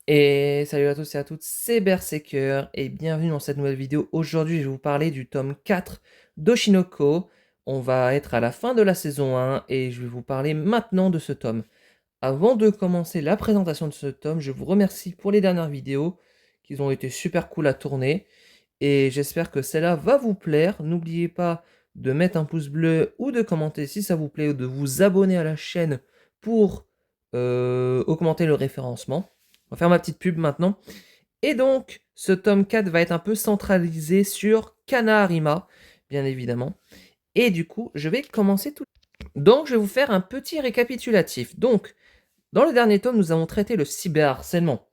Et salut à tous et à toutes, c'est Berserker et bienvenue dans cette nouvelle vidéo. Aujourd'hui, je vais vous parler du tome 4 d'Oshinoko. On va être à la fin de la saison 1 et je vais vous parler maintenant de ce tome. Avant de commencer la présentation de ce tome, je vous remercie pour les dernières vidéos qui ont été super cool à tourner et j'espère que celle-là va vous plaire. N'oubliez pas de mettre un pouce bleu ou de commenter si ça vous plaît ou de vous abonner à la chaîne pour augmenter le référencement. On va faire ma petite pub maintenant. Et donc, ce tome 4 va être un peu centralisé sur Kana Harima, bien évidemment. Et du coup, je vais commencer tout. Donc, je vais vous faire un petit récapitulatif. Donc, dans le dernier tome, nous avons traité le cyberharcèlement.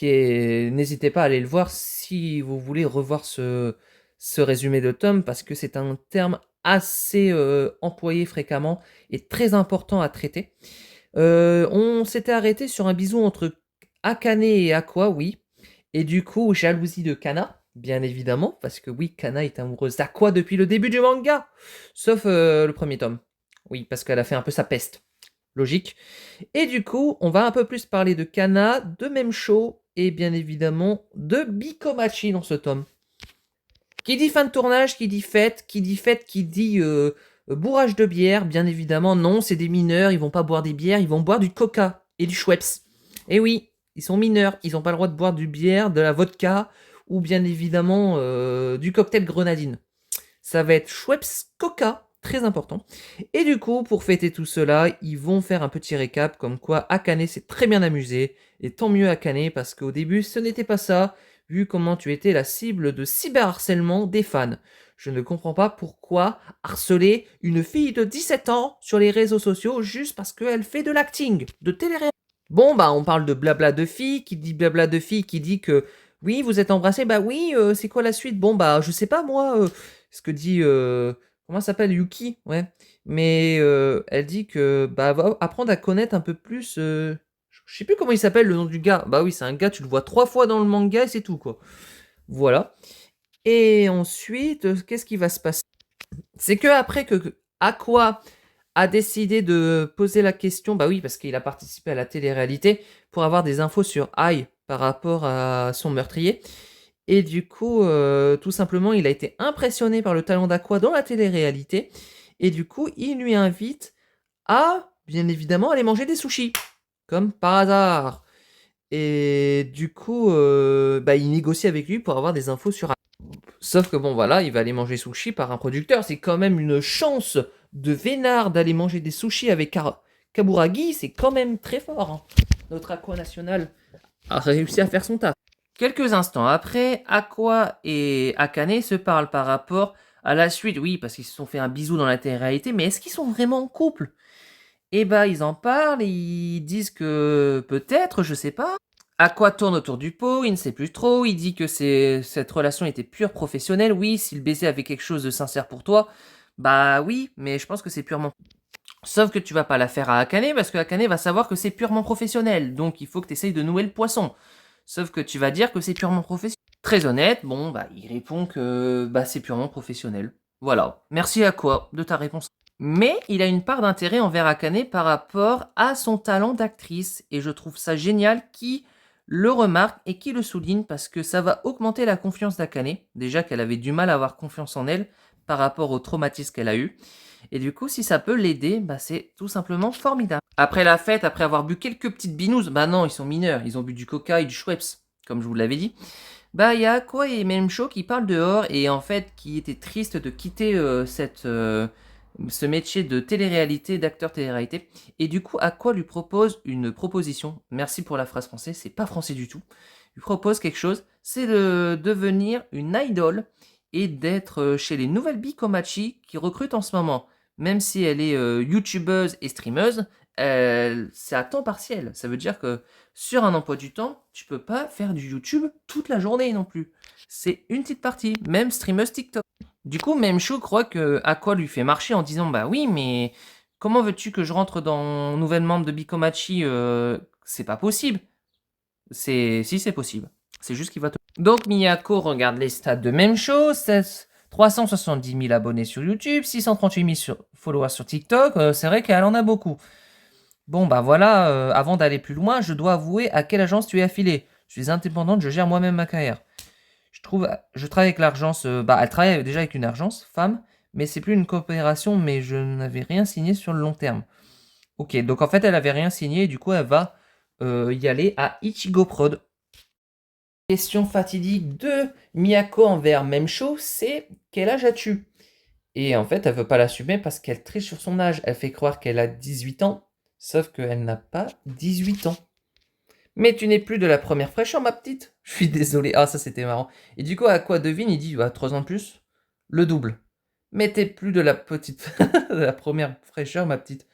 N'hésitez pas à aller le voir si vous voulez revoir ce résumé de tome, parce que c'est un terme assez employé fréquemment et très important à traiter. On s'était arrêté sur un bisou entre Akane et Aqua, oui. Et du coup, jalousie de Kana, bien évidemment, parce que oui, Kana est amoureuse d'Aqua depuis le début du manga. Sauf le premier tome. Oui, parce qu'elle a fait un peu sa peste. Logique. Et du coup, on va un peu plus parler de Kana, de Memcho, et bien évidemment de Bikomachi dans ce tome. Qui dit fin de tournage, qui dit fête, qui dit bourrage de bière, bien évidemment, non, c'est des mineurs, ils vont pas boire des bières, ils vont boire du coca et du Schweppes. Et oui, ils sont mineurs, ils n'ont pas le droit de boire du bière, de la vodka, ou bien évidemment du cocktail grenadine. Ça va être Schweppes Coca, très important. Et du coup, pour fêter tout cela, ils vont faire un petit récap comme quoi Akane s'est très bien amusé. Et tant mieux Akane, parce qu'au début, ce n'était pas ça, vu comment tu étais la cible de cyberharcèlement des fans. Je ne comprends pas pourquoi harceler une fille de 17 ans sur les réseaux sociaux juste parce qu'elle fait de l'acting, de télé. Bon, bah, on parle de blabla de filles, qui dit blabla de filles, qui dit que oui, vous êtes embrassés, bah oui, c'est quoi la suite? Bon, bah, je sais pas, moi, ce que dit, comment ça s'appelle, Yuki, ouais. Mais elle dit que, bah, va apprendre à connaître un peu plus, je sais plus comment il s'appelle, le nom du gars. Bah oui, c'est un gars, tu le vois 3 fois dans le manga et c'est tout, quoi. Voilà. Et ensuite, qu'est-ce qui va se passer? C'est que après que Aqua a décidé de poser la question, bah oui, parce qu'il a participé à la télé-réalité, pour avoir des infos sur Ai par rapport à son meurtrier. Et du coup, tout simplement, il a été impressionné par le talent d'Aqua dans la télé-réalité. Et du coup, il lui invite à, bien évidemment, aller manger des sushis. Comme par hasard. Et du coup, bah, il négocie avec lui pour avoir des infos sur Ai. Sauf que bon, voilà, il va aller manger sushi par un producteur. C'est quand même une chance de vénard d'aller manger des sushis avec Kaburagi. C'est quand même très fort, hein. Notre Aqua National a réussi à faire son taf. Quelques instants après, Aqua et Akane se parlent par rapport à la suite. Oui, parce qu'ils se sont fait un bisou dans la télé-réalité, mais est-ce qu'ils sont vraiment en couple? Eh bah, ils en parlent, et ils disent que peut-être, je sais pas. Aqua tourne autour du pot, il ne sait plus trop, il dit que cette relation était pure professionnelle. Oui, si le baiser avait quelque chose de sincère pour toi, bah oui, mais je pense que c'est purement... Sauf que tu vas pas la faire à Akane, parce que Akane va savoir que c'est purement professionnel, donc il faut que tu essayes de nouer le poisson. Sauf que tu vas dire que c'est purement professionnel. Très honnête, bon, bah il répond que bah c'est purement professionnel. Voilà, merci Aqua de ta réponse. Mais il a une part d'intérêt envers Akane par rapport à son talent d'actrice, et je trouve ça génial qui le remarque et qui le souligne, parce que ça va augmenter la confiance d'Akane, déjà qu'elle avait du mal à avoir confiance en elle par rapport au traumatisme qu'elle a eu. Et du coup, si ça peut l'aider, bah c'est tout simplement formidable. Après la fête, après avoir bu quelques petites binouses, bah non, ils sont mineurs, ils ont bu du coca et du Schweppes, comme je vous l'avais dit. Bah il y a Aqua et Memcho qui parlent dehors, et en fait qui étaient tristes de quitter ce métier de télé-réalité, d'acteur télé-réalité. Et du coup, Aqua lui propose une proposition. Merci pour la phrase française, c'est pas français du tout. Il lui propose quelque chose, c'est de devenir une idole et d'être chez les nouvelles Bikomachi qui recrutent en ce moment. Même si elle est youtubeuse et streameuse, c'est à temps partiel. Ça veut dire que sur un emploi du temps, tu peux pas faire du YouTube toute la journée non plus. C'est une petite partie, même streameuse TikTok. Du coup, même Chou croit que Aqua lui fait marcher en disant bah oui, mais comment veux-tu que je rentre dans nouvelle membre de Bikomachi? C'est pas possible. Si c'est possible. C'est juste qu'il va te... Donc Miyako regarde les stats de même chose, 370 000 abonnés sur YouTube, 638 000 followers sur TikTok, c'est vrai qu'elle en a beaucoup. Bon, bah voilà, avant d'aller plus loin, je dois avouer à quelle agence tu es affilié. Je suis indépendante, je gère moi-même ma carrière. Je travaille avec l'agence, bah elle travaille déjà avec une agence, femme, mais c'est plus une coopération, mais je n'avais rien signé sur le long terme. Ok, donc en fait elle avait rien signé et du coup elle va y aller à Ichigo Prod. Question fatidique de Miyako envers Memcho, c'est quel âge as-tu? Et en fait, elle veut pas l'assumer parce qu'elle triche sur son âge. Elle fait croire qu'elle a 18 ans, sauf qu'elle n'a pas 18 ans. Mais tu n'es plus de la première fraîcheur, ma petite. Je suis désolé. Ah, ça c'était marrant. Et du coup, à quoi devine, il dit, bah, 3 ans de plus, le double. Mais t'es plus de la petite, de la première fraîcheur, ma petite.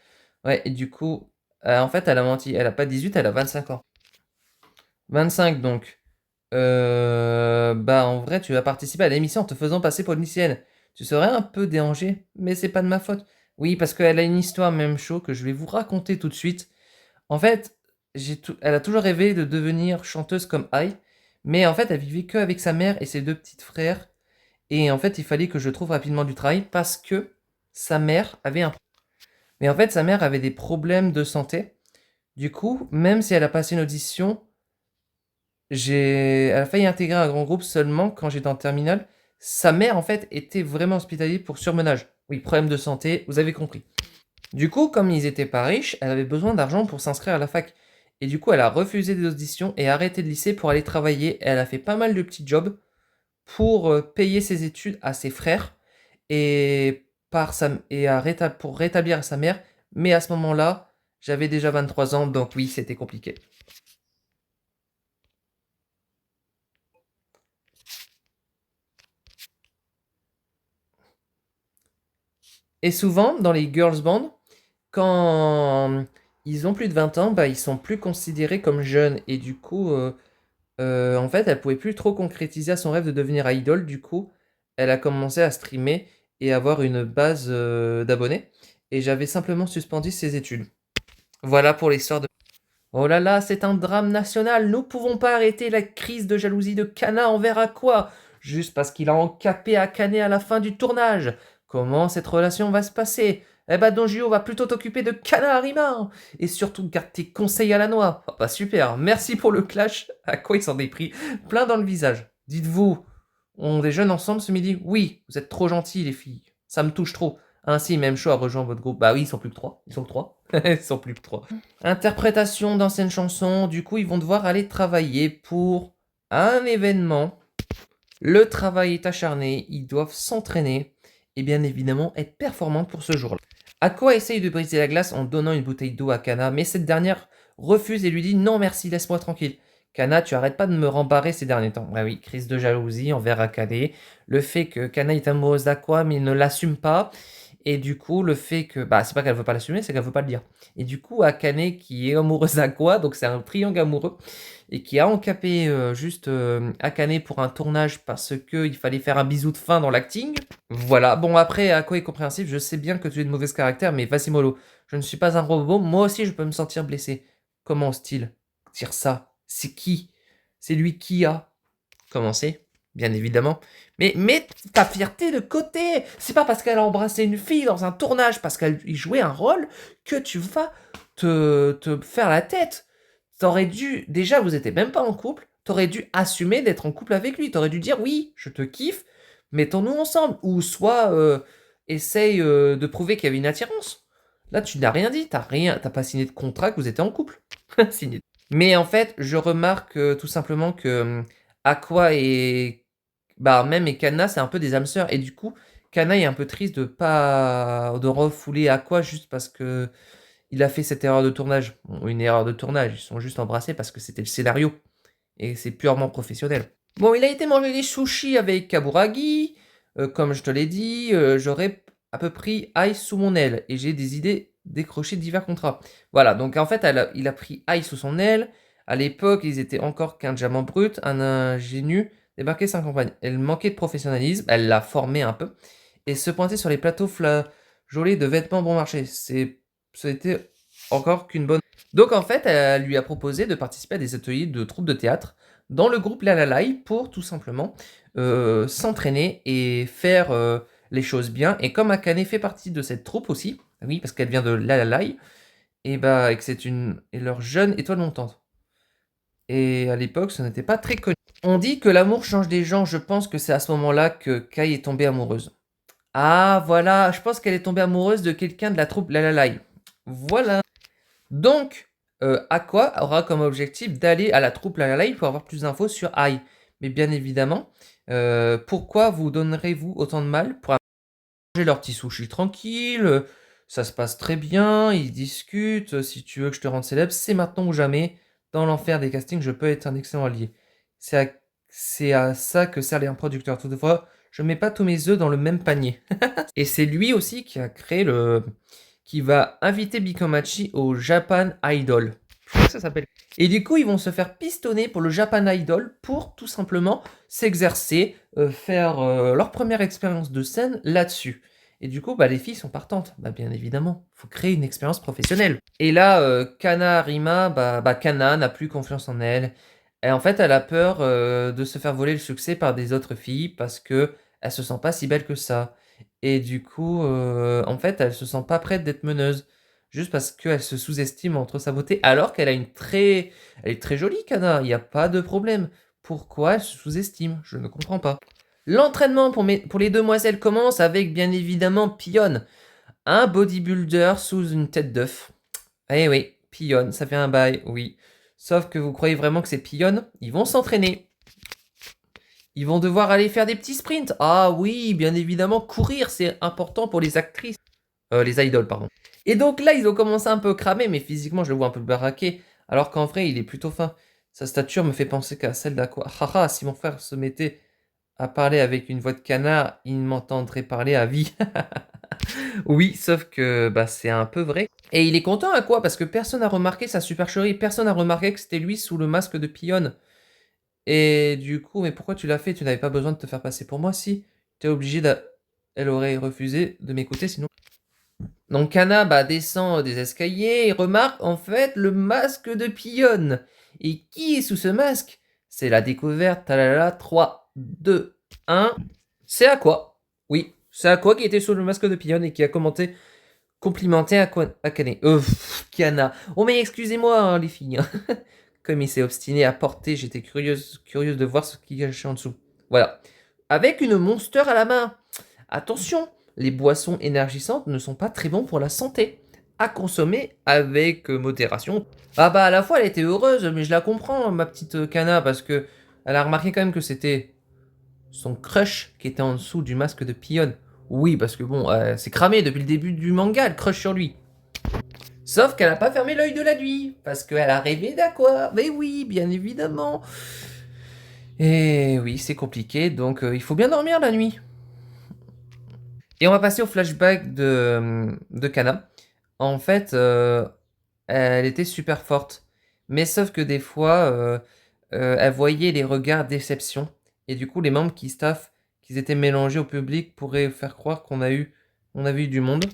Ouais, et du coup, en fait, elle a menti. Elle a pas 18, elle a 25 ans. 25 donc. Bah en vrai, tu vas participer à l'émission en te faisant passer pour une lycéenne. Tu serais un peu dérangé, mais c'est pas de ma faute. Oui, parce qu'elle a une histoire même chaud que je vais vous raconter tout de suite. En fait, elle a toujours rêvé de devenir chanteuse comme Ai, mais en fait, elle vivait que avec sa mère et ses deux petits frères. Et en fait, il fallait que je trouve rapidement du travail parce que sa mère avait un... Mais en fait, sa mère avait des problèmes de santé. Du coup, même si elle a passé une audition, elle a failli intégrer un grand groupe seulement quand j'étais en terminale. Sa mère, en fait, était vraiment hospitalisée pour surmenage. Oui, problème de santé, vous avez compris. Du coup, comme ils étaient pas riches, elle avait besoin d'argent pour s'inscrire à la fac. Et du coup, elle a refusé des auditions et arrêté le lycée pour aller travailler. Elle a fait pas mal de petits jobs pour payer ses études à ses frères et, pour rétablir sa mère. Mais à ce moment-là, j'avais déjà 23 ans, donc oui, c'était compliqué. Et souvent, dans les girls bands, quand ils ont plus de 20 ans, bah, ils sont plus considérés comme jeunes. Et du coup, en fait, elle pouvait plus trop concrétiser son rêve de devenir idol. Du coup, elle a commencé à streamer et avoir une base d'abonnés. Et j'avais simplement suspendu ses études. Voilà pour l'histoire de... Oh là là, c'est un drame national. Nous pouvons pas arrêter la crise de jalousie de Kana envers Aqua, juste parce qu'il a encapé Akane à la fin du tournage. Comment cette relation va se passer? Eh ben, Donjio va plutôt t'occuper de Kana Arima. Et surtout, garde tes conseils à la noix. Oh, bah super, merci pour le clash. À quoi il s'en est pris plein dans le visage. Dites-vous, on déjeune ensemble ce midi? Oui, vous êtes trop gentils, les filles. Ça me touche trop. Ainsi, même chaud a rejoint votre groupe. Bah oui, ils sont plus que trois. Ils sont que trois. Ils sont plus que trois. Interprétation d'anciennes chansons. Du coup, ils vont devoir aller travailler pour un événement. Le travail est acharné. Ils doivent s'entraîner. Et bien évidemment, être performants pour ce jour-là. Aqua essaye de briser la glace en donnant une bouteille d'eau à Kana, mais cette dernière refuse et lui dit non merci, laisse-moi tranquille. Kana, tu arrêtes pas de me rembarrer ces derniers temps. Ah oui, crise de jalousie envers Akane. Le fait que Kana est amoureuse d'Aqua, mais il ne l'assume pas. Et du coup, le fait que... Bah, c'est pas qu'elle veut pas l'assumer, c'est qu'elle veut pas le dire. Et du coup, Akane, qui est amoureuse d'Aqua, donc c'est un triangle amoureux, et qui a encapé Akane pour un tournage parce qu'il fallait faire un bisou de fin dans l'acting. Voilà, bon après, Aqua est compréhensif, je sais bien que tu es de mauvais caractère, mais vas-y mollo, je ne suis pas un robot, moi aussi je peux me sentir blessé. Comment ose-t-il dire ça? C'est qui? C'est lui qui a commencé, bien évidemment. Mais mets ta fierté de côté. C'est pas parce qu'elle a embrassé une fille dans un tournage, parce qu'elle y jouait un rôle, que tu vas te faire la tête. T'aurais dû... Déjà, vous étiez même pas en couple. T'aurais dû assumer d'être en couple avec lui. T'aurais dû dire, oui, je te kiffe, mettons-nous ensemble. Ou soit, essaye de prouver qu'il y avait une attirance. Là, tu n'as rien dit. T'as pas signé de contrat que vous étiez en couple. Signé. Mais en fait, je remarque tout simplement que Aqua et bah même et Kana, c'est un peu des âmes sœurs. Et du coup, Kana est un peu triste de refouler Aqua juste parce que il a fait cette erreur de tournage. Bon, une erreur de tournage, ils sont juste embrassés parce que c'était le scénario. Et c'est purement professionnel. Bon, il a été manger des sushis avec Kaburagi. Comme je te l'ai dit, j'aurais à peu pris Ice sous mon aile. Et j'ai des idées décrocher divers contrats. Voilà, donc en fait, il a pris Ice sous son aile. À l'époque, ils étaient encore qu'un diamant brut, un ingénu débarqué sans campagne. Elle manquait de professionnalisme, elle l'a formé un peu. Et se pointer sur les plateaux flageolés de vêtements bon marché. C'était encore qu'une bonne... Donc en fait, elle lui a proposé de participer à des ateliers de troupe de théâtre dans le groupe La La Lai pour tout simplement s'entraîner et faire les choses bien. Et comme Akane fait partie de cette troupe aussi, oui, parce qu'elle vient de La La Lai, et que c'est leur jeune étoile montante. Et à l'époque, ce n'était pas très connu. On dit que l'amour change des gens. Je pense que c'est à ce moment-là que Kai est tombée amoureuse. Ah, voilà, je pense qu'elle est tombée amoureuse de quelqu'un de la troupe Lalalai. Voilà. Donc, Aqua aura comme objectif d'aller à la troupe Lalalai pour avoir plus d'infos sur Ai. Mais bien évidemment, pourquoi vous donnerez-vous autant de mal pour manger leur petit sushi tranquille? Ça se passe très bien, ils discutent. Si tu veux que je te rende célèbre, c'est maintenant ou jamais. Dans l'enfer des castings, je peux être un excellent allié. C'est à, c'est à ça que sert un producteur. Toutefois, je mets pas tous mes œufs dans le même panier. Et c'est lui aussi qui a créé qui va inviter Bikomachi au Japan Idol. Je crois que ça s'appelle. Et du coup, ils vont se faire pistonner pour le Japan Idol pour tout simplement s'exercer, faire leur première expérience de scène là-dessus. Et du coup, bah, les filles sont partantes. Bah, bien évidemment, il faut créer une expérience professionnelle. Et là, Kana Arima, Kana n'a plus confiance en elle. Et en fait, elle a peur de se faire voler le succès par des autres filles parce que elle se sent pas si belle que ça. Et du coup, en fait, elle se sent pas prête d'être meneuse. Juste parce qu'elle se sous-estime entre sa beauté, alors qu'elle a Elle est très jolie, Kana, il n'y a pas de problème. Pourquoi elle se sous-estime? Je ne comprends pas. L'entraînement pour les demoiselles commence avec, bien évidemment, Pion. Un bodybuilder sous une tête d'œuf. Eh oui, Pion, ça fait un bail, oui. Sauf que vous croyez vraiment que c'est Pion? Ils vont s'entraîner. Ils vont devoir aller faire des petits sprints. Ah oui, bien évidemment, courir, c'est important pour les actrices. Les idoles, pardon. Et donc là, ils ont commencé un peu cramer, mais physiquement, je le vois un peu baraqué. Alors qu'en vrai, il est plutôt fin. Sa stature me fait penser qu'à celle d'Aqua. Haha, si mon frère se mettait à parler avec une voix de canard, il m'entendrait parler à vie. Oui, sauf que bah, c'est un peu vrai. Et il est content à quoi? Parce que personne n'a remarqué sa supercherie. Personne n'a remarqué que c'était lui sous le masque de Pionne. Et du coup, mais pourquoi tu l'as fait? Tu n'avais pas besoin de te faire passer pour moi, si. T'es obligé de... Elle aurait refusé de m'écouter, sinon... Donc Kana descend des escaliers et remarque en fait le masque de Pionne. Et qui est sous ce masque? C'est la découverte. Talala, 3, 2, 1. C'est Aqua. Oui, c'est Aqua qui était sous le masque de Pionne et qui a complimenté Akane. Kana. Oh mais excusez-moi hein, les filles. Comme il s'est obstiné à porter, j'étais curieuse de voir ce qu'il cachait en dessous. Voilà. Avec une monster à la main. Attention, les boissons énergisantes ne sont pas très bons pour la santé. À consommer avec modération. Ah bah à la fois elle était heureuse, mais je la comprends, ma petite Kana, parce que elle a remarqué quand même que c'était son crush qui était en dessous du masque de Pionne. Oui, parce que bon, c'est cramé depuis le début du manga, elle crush sur lui. Sauf qu'elle n'a pas fermé l'œil de la nuit, parce qu'elle a rêvé d'Aqua. Mais oui, bien évidemment. Et oui, c'est compliqué, donc il faut bien dormir la nuit. Et on va passer au flashback de Kana. En fait, elle était super forte. Mais sauf que des fois, elle voyait les regards déception. Et du coup, les membres qui staffent, qu'ils étaient mélangés au public, pourraient faire croire on avait eu du monde.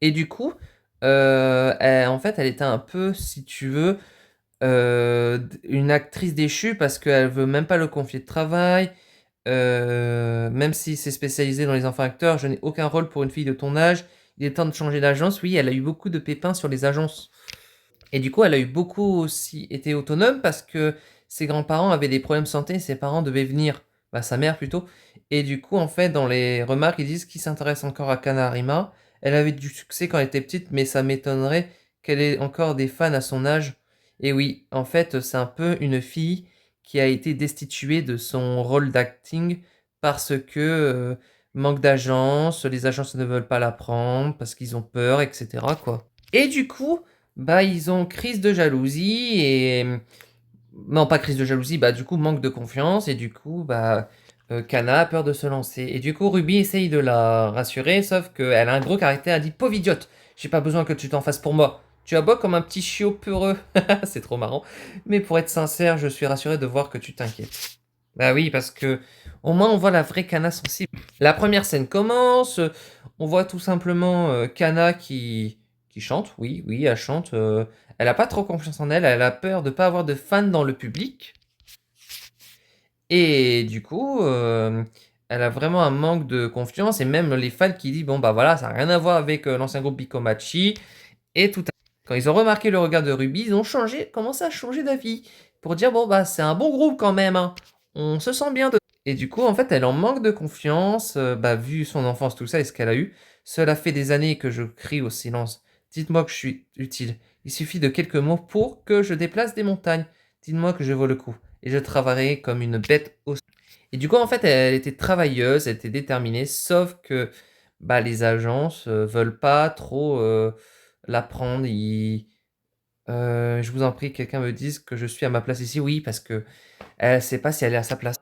Et du coup, en fait, elle était un peu, si tu veux, une actrice déchue parce qu'elle veut même pas le confier de travail. Même si c'est spécialisé dans les enfants acteurs, je n'ai aucun rôle pour une fille de ton âge. Il est temps de changer d'agence. Oui, elle a eu beaucoup de pépins sur les agences. Et du coup, elle a eu beaucoup aussi été autonome parce que ses grands-parents avaient des problèmes de santé et ses parents devaient venir. Bah, sa mère plutôt. Et du coup, en fait, dans les remarques, ils disent qu'ils s'intéressent encore à Kanarima. Elle avait du succès quand elle était petite, mais ça m'étonnerait qu'elle ait encore des fans à son âge. Et oui, en fait, c'est un peu une fille qui a été destituée de son rôle d'acting parce que manque d'agence, les agences ne veulent pas la prendre parce qu'ils ont peur, etc. quoi. Et du coup, ils ont crise de jalousie et non pas crise de jalousie, du coup manque de confiance et du coup Kana a peur de se lancer et du coup Ruby essaye de la rassurer sauf qu'elle a un gros caractère, elle dit pauvre idiote, j'ai pas besoin que tu t'en fasses pour moi. Tu as beau comme un petit chiot peureux, c'est trop marrant. Mais pour être sincère, je suis rassuré de voir que tu t'inquiètes. Bah oui, parce que au moins on voit la vraie Kana sensible. La première scène commence, on voit tout simplement Kana qui chante, oui, oui, elle chante. Elle a pas trop confiance en elle, elle a peur de pas avoir de fans dans le public. Et du coup, elle a vraiment un manque de confiance et même les fans qui disent bon bah voilà, ça n'a rien à voir avec l'ancien groupe Bikomachi et tout. Quand ils ont remarqué le regard de Ruby, ils ont commencé à changer d'avis. Pour dire, bon, bah, c'est un bon groupe quand même, hein. On se sent bien de... Et du coup, en fait, elle en manque de confiance, bah, vu son enfance, tout ça, et ce qu'elle a eu. Cela fait des années que je crie au silence. Dites-moi que je suis utile. Il suffit de quelques mots pour que je déplace des montagnes. Dites-moi que je vaux le coup. Et je travaillerai comme une bête au... Et du coup, en fait, elle était travailleuse, elle était déterminée, sauf que bah, les agences veulent pas trop la prendre. Je vous en prie, quelqu'un me dise que je suis à ma place ici. Oui, parce que elle sait pas si elle est à sa place.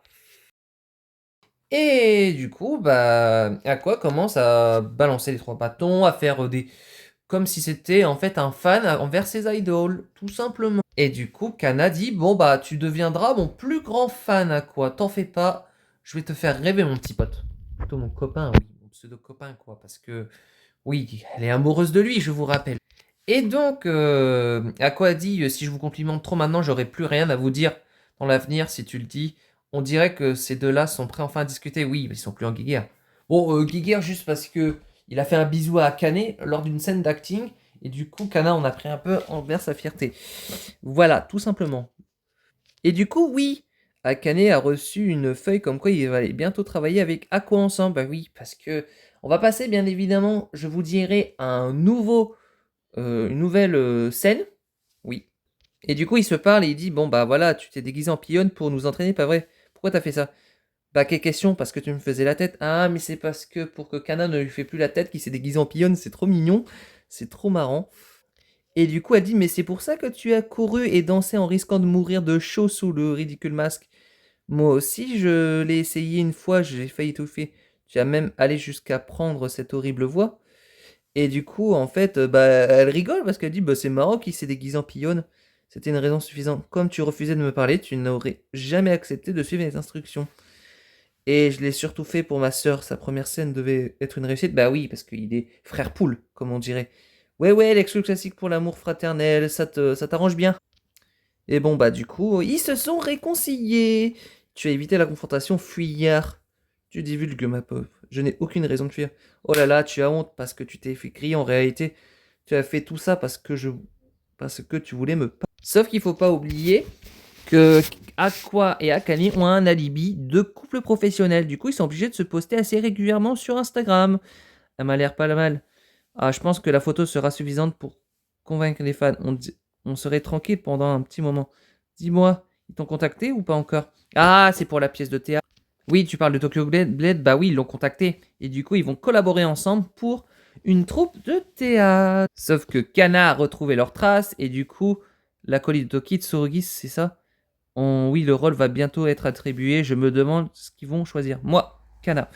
Et du coup, bah, Aqua commence à balancer les trois bâtons, à faire des... Comme si c'était en fait un fan envers ses idoles, tout simplement. Et du coup, Kana dit, bon bah, tu deviendras mon plus grand fan, Aqua. T'en fais pas, je vais te faire rêver, mon petit pote. Plutôt mon copain, oui, mon pseudo-copain, quoi. Parce que, oui, elle est amoureuse de lui, je vous rappelle. Et donc, Aqua dit, si je vous complimente trop maintenant, j'aurai plus rien à vous dire dans l'avenir, si tu le dis. On dirait que ces deux-là sont prêts enfin à discuter. Oui, mais ils sont plus en guéguerre. Bon, guéguerre juste parce que il a fait un bisou à Akane lors d'une scène d'acting. Et du coup, Kana en a pris un peu envers sa fierté. Voilà, tout simplement. Et du coup, oui, Akane a reçu une feuille comme quoi il va aller bientôt travailler avec Aqua ensemble. Bah oui, parce que on va passer, bien évidemment, je vous dirai, une nouvelle scène. Oui. Et du coup, il se parle et il dit, bon, bah voilà, tu t'es déguisé en pionne pour nous entraîner, pas vrai? Pourquoi t'as fait ça? Bah, quelle question? Parce que tu me faisais la tête. Ah, mais c'est parce que pour que Kana ne lui fait plus la tête, qu'il s'est déguisé en pionne, c'est trop mignon. C'est trop marrant. Et du coup, elle dit, mais c'est pour ça que tu as couru et dansé en risquant de mourir de chaud sous le ridicule masque. Moi aussi, je l'ai essayé une fois, j'ai failli étouffer. Tu as même allé jusqu'à prendre cette horrible voix. Et du coup, en fait, bah, elle rigole parce qu'elle dit, bah, c'est marrant qu'il s'est déguisé en pionne. C'était une raison suffisante. Comme tu refusais de me parler, tu n'aurais jamais accepté de suivre les instructions. Et je l'ai surtout fait pour ma sœur. Sa première scène devait être une réussite. Bah oui, parce qu'il est frère poule, comme on dirait. Ouais, ouais, l'exclu classique pour l'amour fraternel, ça t'arrange bien. Et bon, bah du coup, ils se sont réconciliés. Tu as évité la confrontation, fuyard. Tu divulgues, ma pauvre. Je n'ai aucune raison de fuir. Oh là là, tu as honte parce que tu t'es fait crier. En réalité, tu as fait tout ça parce que tu voulais me... Sauf qu'il faut pas oublier que Aqua et Akane ont un alibi de couple professionnel. Du coup, ils sont obligés de se poster assez régulièrement sur Instagram. Elle m'a l'air pas mal. Ah, je pense que la photo sera suffisante pour convaincre les fans. On serait tranquille pendant un petit moment. Dis-moi, ils t'ont contacté ou pas encore? Ah, c'est pour la pièce de théâtre. Oui, tu parles de Tokyo Blade. Bah oui, ils l'ont contacté. Et du coup, ils vont collaborer ensemble pour une troupe de théâtre. Sauf que Kana a retrouvé leurs traces. Et du coup, l'acolyte de Toki, Tsurugi, c'est ça? Oui, le rôle va bientôt être attribué. Je me demande ce qu'ils vont choisir. Moi, Kana.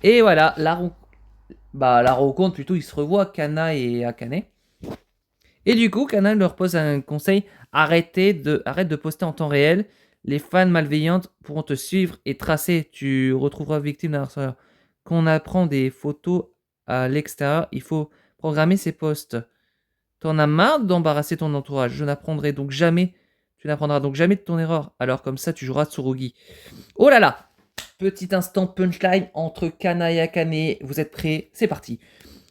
Et voilà, la rencontre, plutôt, ils se revoient, Kana et Akane. Et du coup, Kana leur pose un conseil, arrête de poster en temps réel. Les fans malveillantes pourront te suivre et tracer. Tu retrouveras victime d'un harceleur. Quand on apprend des photos à l'extérieur, il faut programmer ses posts. T'en as marre d'embarrasser ton entourage. Tu n'apprendras donc jamais de ton erreur. Alors comme ça, tu joueras Tsurugi. Oh là là! Petit instant punchline entre Kana et Akane. Vous êtes prêts? C'est parti.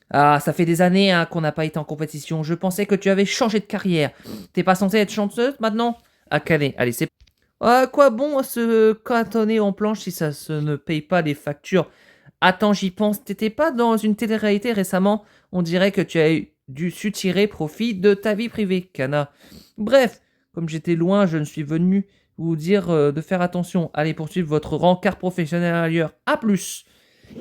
Ah, ça fait des années hein, qu'on n'a pas été en compétition. Je pensais que tu avais changé de carrière. T'es pas censé être chanteuse maintenant? Akane, allez, c'est... À quoi bon se cantonner en planche si ça ne paye pas les factures? Attends, j'y pense. T'étais pas dans une télé-réalité récemment? On dirait que tu as dû su tirer profit de ta vie privée, Kana. Bref, comme j'étais loin, je ne suis venu vous dire de faire attention. Allez poursuivre votre rencard professionnel ailleurs. A plus!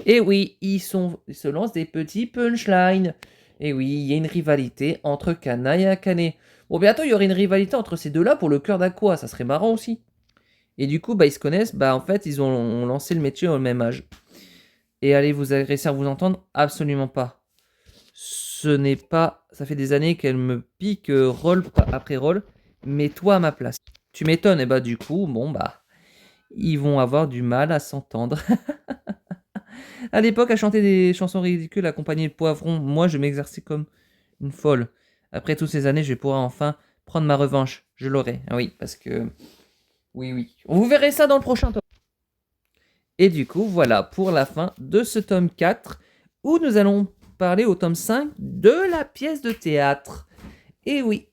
Et oui, ils se lancent des petits punchlines. Et oui, il y a une rivalité entre Kana et Akane. Bon, bientôt, il y aurait une rivalité entre ces deux-là pour le cœur d'Aqua. Ça serait marrant aussi. Et du coup, bah, ils se connaissent. Bah, en fait, ils ont lancé le métier au même âge. Et allez vous agresser à vous entendre? Absolument pas. Ce n'est pas... Ça fait des années qu'elle me pique rôle après rôle. Mets-toi à ma place. Tu m'étonnes. Et bah, du coup, bon, bah... Ils vont avoir du mal à s'entendre. À l'époque, à chanter des chansons ridicules accompagnées de poivrons, moi je m'exerçais comme une folle. Après toutes ces années, je vais pouvoir enfin prendre ma revanche. Je l'aurai. Ah oui, parce que... Oui, oui. Vous verrez ça dans le prochain tome. Et du coup, voilà pour la fin de ce tome 4, où nous allons parler au tome 5 de la pièce de théâtre. Et oui.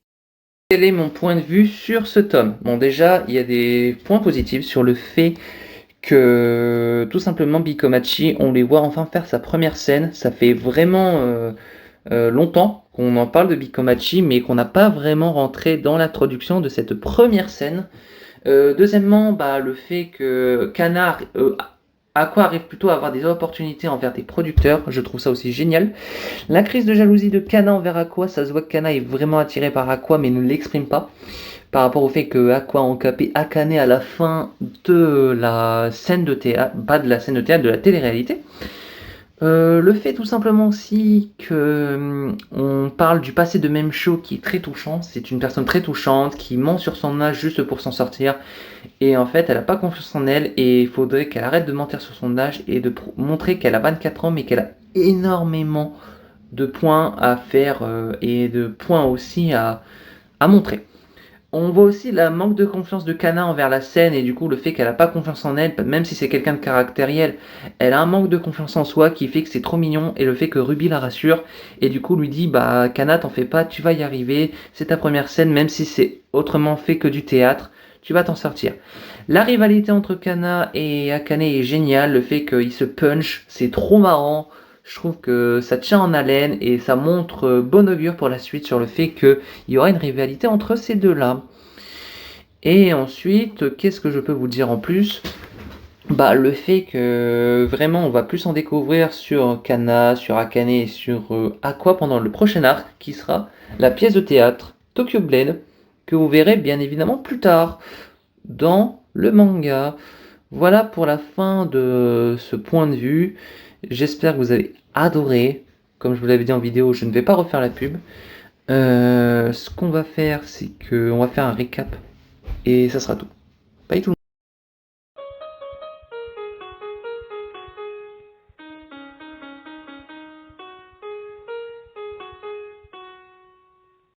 Quel est mon point de vue sur ce tome? Bon, déjà, il y a des points positifs sur le fait que, tout simplement, Bikomachi, on les voit enfin faire sa première scène. Ça fait vraiment longtemps qu'on en parle de Bikomachi, mais qu'on n'a pas vraiment rentré dans l'introduction de cette première scène. Deuxièmement, bah, le fait que Aqua arrive plutôt à avoir des opportunités envers des producteurs, je trouve ça aussi génial. La crise de jalousie de Kana envers Aqua, ça se voit que Kana est vraiment attiré par Aqua mais ne l'exprime pas. Par rapport au fait que Aqua a encapé Akane à la fin de la scène de théâtre, pas de la scène de théâtre, de la télé-réalité. Le fait tout simplement aussi que on parle du passé de Memcho qui est très touchant. C'est une personne très touchante qui ment sur son âge juste pour s'en sortir. Et en fait, elle n'a pas confiance en elle et il faudrait qu'elle arrête de mentir sur son âge et de montrer qu'elle a 24 ans mais qu'elle a énormément de points à faire et de points aussi à montrer. On voit aussi la manque de confiance de Kana envers la scène et du coup le fait qu'elle n'a pas confiance en elle, même si c'est quelqu'un de caractériel, elle a un manque de confiance en soi qui fait que c'est trop mignon et le fait que Ruby la rassure et du coup lui dit bah Kana t'en fais pas, tu vas y arriver, c'est ta première scène même si c'est autrement fait que du théâtre, tu vas t'en sortir. La rivalité entre Kana et Akane est géniale, le fait qu'ils se punch, c'est trop marrant. Je trouve que ça tient en haleine et ça montre bon augure pour la suite sur le fait qu'il y aura une rivalité entre ces deux-là. Et ensuite, qu'est-ce que je peux vous dire en plus? Bah, le fait que vraiment on va plus en découvrir sur Kana, sur Akane et sur Aqua pendant le prochain arc qui sera la pièce de théâtre Tokyo Blade que vous verrez bien évidemment plus tard dans le manga. Voilà pour la fin de ce point de vue. J'espère que vous avez adoré. Comme je vous l'avais dit en vidéo, je ne vais pas refaire la pub. Ce qu'on va faire, c'est qu'on va faire un récap. Et ça sera tout. Bye tout le monde.